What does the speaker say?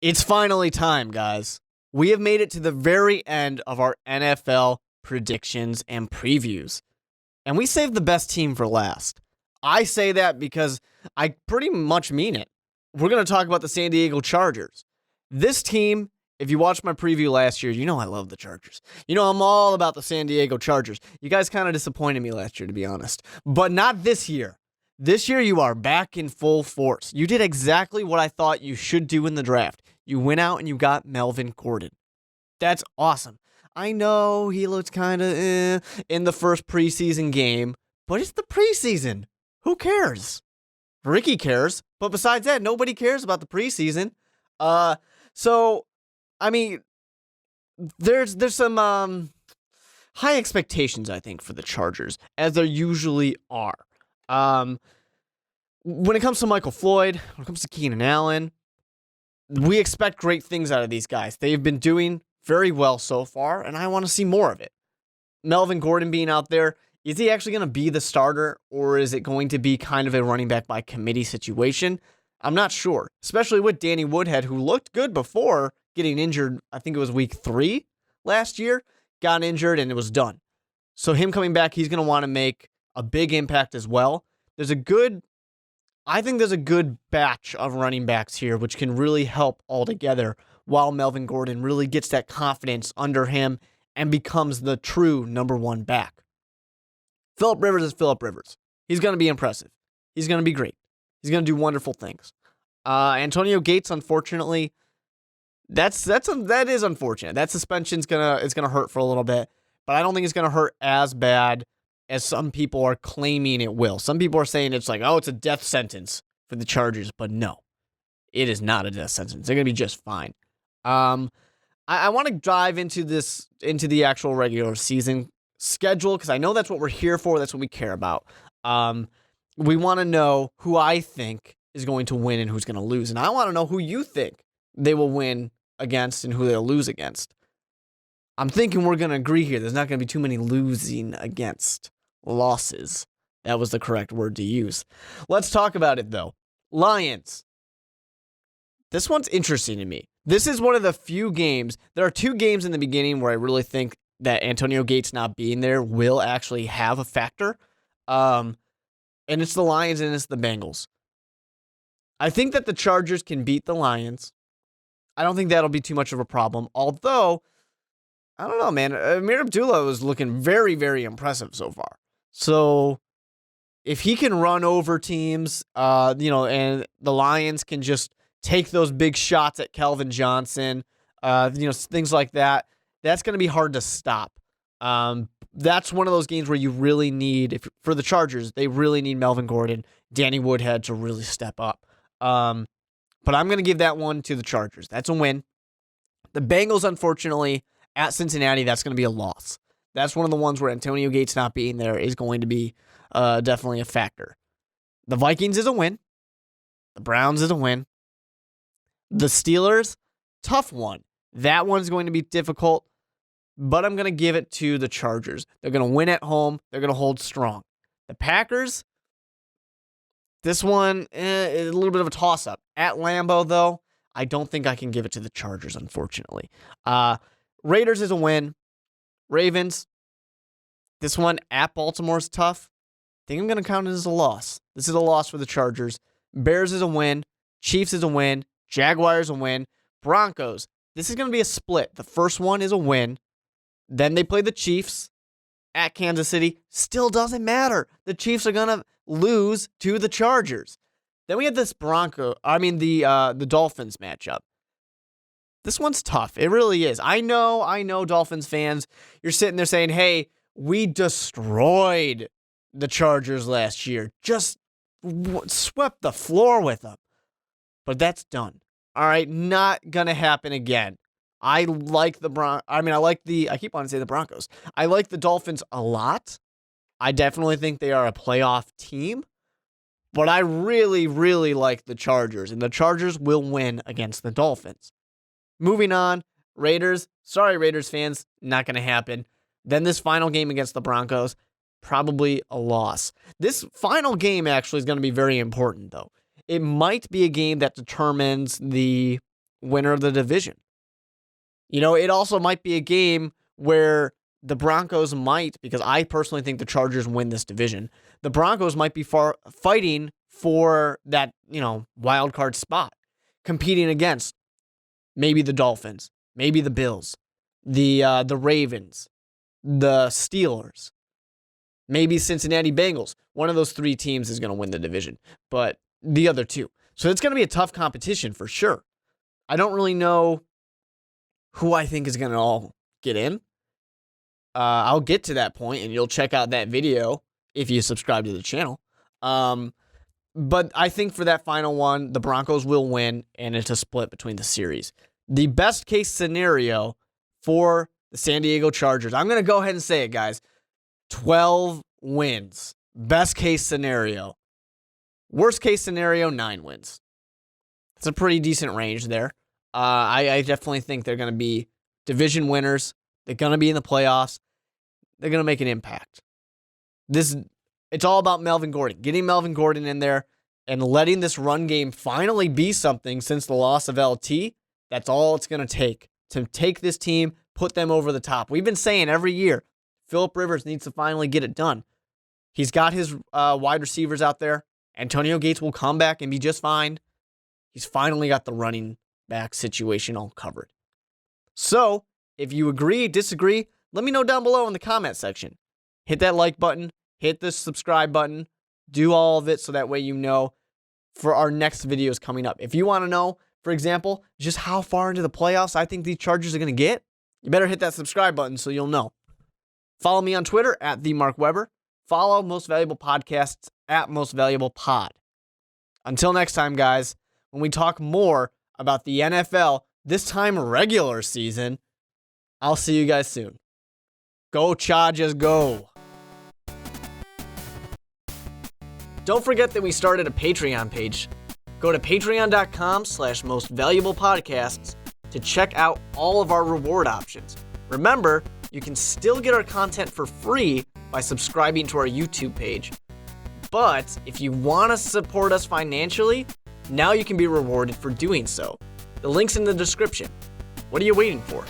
It's finally time, guys. We have made it to the very end of our NFL predictions and previews. And we saved the best team for last. I say that because I pretty much mean it. We're going to talk about the San Diego Chargers. This team, if you watched my preview last year, you know I love the Chargers. You know I'm all about the San Diego Chargers. You guys kind of disappointed me last year, to be honest. But not this year. This year, you are back in full force. You did exactly what I thought you should do in the draft. You went out and you got Melvin Gordon. That's awesome. I know he looked kind of in the first preseason game, but it's the preseason. Who cares? Ricky cares, but besides that, nobody cares about the preseason. So, I mean, there's some high expectations, I think, for the Chargers, as there usually are. When it comes to Michael Floyd, when it comes to Keenan Allen, we expect great things out of these guys. They've been doing very well so far, and I want to see more of it. Melvin Gordon being out there, is he actually going to be the starter, or is it going to be kind of a running back by committee situation? I'm not sure, especially with Danny Woodhead, who looked good before getting injured. I think it was week 3 last year, got injured, and it was done. So him coming back, he's going to want to make a big impact as well. I think there's a good batch of running backs here, which can really help all together while Melvin Gordon really gets that confidence under him and becomes the true number one back. Philip Rivers is Philip Rivers. He's going to be impressive. He's going to be great. He's going to do wonderful things. Antonio Gates, unfortunately, that is unfortunate. That suspension's gonna hurt for a little bit, but I don't think it's gonna hurt as bad as some people are claiming it will. Some people are saying it's like, oh, it's a death sentence for the Chargers, but no, it is not a death sentence. They're going to be just fine. I want to dive into the actual regular season schedule because I know that's what we're here for. That's what we care about. We want to know who I think is going to win and who's going to lose. And I want to know who you think they will win against and who they'll lose against. I'm thinking we're going to agree here. There's not going to be too many losing against. Losses. That was the correct word to use. Let's talk about it, though. Lions. This one's interesting to me. This is one of the few games. There are 2 games in the beginning where I really think that Antonio Gates not being there will actually have a factor. And it's the Lions and it's the Bengals. I think that the Chargers can beat the Lions. I don't think that'll be too much of a problem. Although, I don't know, man. Amir Abdullah was looking very, very impressive so far. So if he can run over teams, and the Lions can just take those big shots at Calvin Johnson, things like that, that's going to be hard to stop. That's one of those games where you really need, for the Chargers, they really need Melvin Gordon, Danny Woodhead to really step up. But I'm going to give that one to the Chargers. That's a win. The Bengals, unfortunately, at Cincinnati, that's going to be a loss. That's one of the ones where Antonio Gates not being there is going to be definitely a factor. The Vikings is a win. The Browns is a win. The Steelers, tough one. That one's going to be difficult, but I'm going to give it to the Chargers. They're going to win at home. They're going to hold strong. The Packers, this one is a little bit of a toss-up. At Lambeau, though, I don't think I can give it to the Chargers, unfortunately. Raiders is a win. Ravens, this one at Baltimore is tough. I think I'm going to count it as a loss. This is a loss for the Chargers. Bears is a win. Chiefs is a win. Jaguars a win. Broncos, this is going to be a split. The first one is a win. Then they play the Chiefs at Kansas City. Still doesn't matter. The Chiefs are going to lose to the Chargers. Then we have this the Dolphins matchup. This one's tough. It really is. I know, Dolphins fans, you're sitting there saying, hey, we destroyed the Chargers last year. Just swept the floor with them. But that's done. All right, not going to happen again. I like the I keep wanting to say the Broncos. I like the Dolphins a lot. I definitely think they are a playoff team. But I really, really like the Chargers. And the Chargers will win against the Dolphins. Moving on, Raiders. Sorry, Raiders fans, not going to happen. Then this final game against the Broncos, probably a loss. This final game actually is going to be very important, though. It might be a game that determines the winner of the division. You know, it also might be a game where the Broncos might, because I personally think the Chargers win this division, the Broncos might be fighting for that, wild card spot, competing against maybe the Dolphins, maybe the Bills, the Ravens, the Steelers, maybe Cincinnati Bengals. One of those three teams is going to win the division, but the other two. So it's going to be a tough competition for sure. I don't really know who I think is going to all get in. I'll get to that point, and you'll check out that video if you subscribe to the channel. But I think for that final one, the Broncos will win, and it's a split between the series. The best case scenario for the San Diego Chargers, I'm going to go ahead and say it, guys, 12 wins. Best case scenario. Worst case scenario, 9 wins. It's a pretty decent range there. I definitely think they're going to be division winners. They're going to be in the playoffs. They're going to make an impact. It's all about Melvin Gordon. Getting Melvin Gordon in there and letting this run game finally be something since the loss of LT. That's all it's going to take this team, put them over the top. We've been saying every year, Phillip Rivers needs to finally get it done. He's got his wide receivers out there. Antonio Gates will come back and be just fine. He's finally got the running back situation all covered. So, if you agree, disagree, let me know down below in the comment section. Hit that like button, hit the subscribe button, do all of it so that way you know for our next videos coming up. If you want to know, for example, just how far into the playoffs I think these Chargers are going to get, you better hit that subscribe button so you'll know. Follow me on Twitter at @TheMarkWeber. Follow Most Valuable Podcasts at Most Valuable Pod. Until next time, guys, when we talk more about the NFL, this time regular season, I'll see you guys soon. Go Chargers, go! Don't forget that we started a Patreon page. Go to patreon.com/mostvaluablepodcasts to check out all of our reward options. Remember, you can still get our content for free by subscribing to our YouTube page. But if you want to support us financially, now you can be rewarded for doing so. The link's in the description. What are you waiting for?